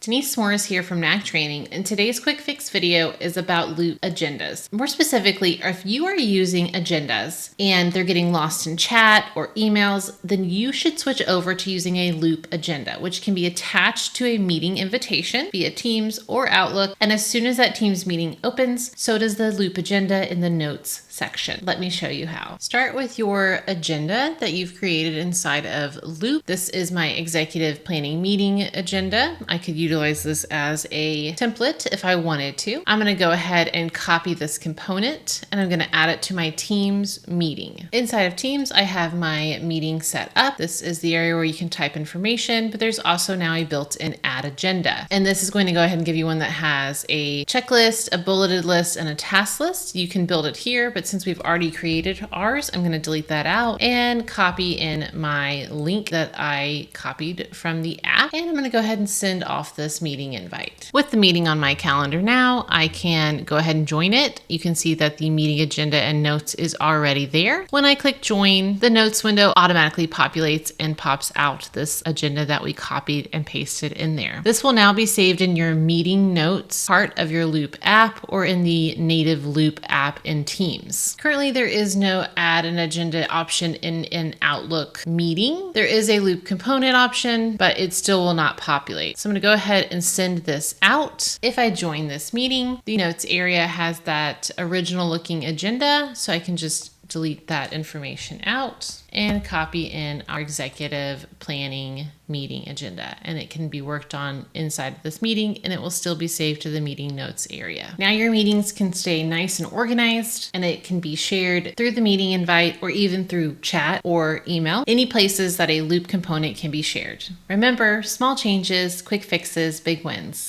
Denise Morris here from Knack Training, and today's quick fix video is about loop agendas. More specifically, if you are using agendas and they're getting lost in chat or emails, then you should switch over to using a loop agenda, which can be attached to a meeting invitation via Teams or Outlook. And as soon as that Teams meeting opens, so does the loop agenda in the notes section. Let me show you how. Start with your agenda that you've created inside of Loop. This is my executive planning meeting agenda. I could utilize this as a template if I wanted to. I'm going to go ahead and copy this component and I'm going to add it to my Teams meeting. Inside of Teams, I have my meeting set up. This is the area where you can type information, but there's also now a built-in add agenda. And this is going to go ahead and give you one that has a checklist, a bulleted list, and a task list. You can build it here, but since we've already created ours, I'm going to delete that out and copy in my link that I copied from the app. And I'm going to go ahead and send off this meeting invite. With the meeting on my calendar now, I can go ahead and join it. You can see that the meeting agenda and notes is already there. When I click join, the notes window automatically populates and pops out this agenda that we copied and pasted in there. This will now be saved in your meeting notes part of your Loop app or in the native Loop app in Teams. Currently, there is no add an agenda option in an Outlook meeting. There is a Loop component option, but it still will not populate. So I'm going to go ahead and send this out. If I join this meeting, the notes area has that original looking agenda, so I can just delete that information out and copy in our executive planning meeting agenda, and it can be worked on inside of this meeting and it will still be saved to the meeting notes area. Now your meetings can stay nice and organized, and it can be shared through the meeting invite or even through chat or email, any places that a Loop component can be shared. Remember, small changes, quick fixes, big wins.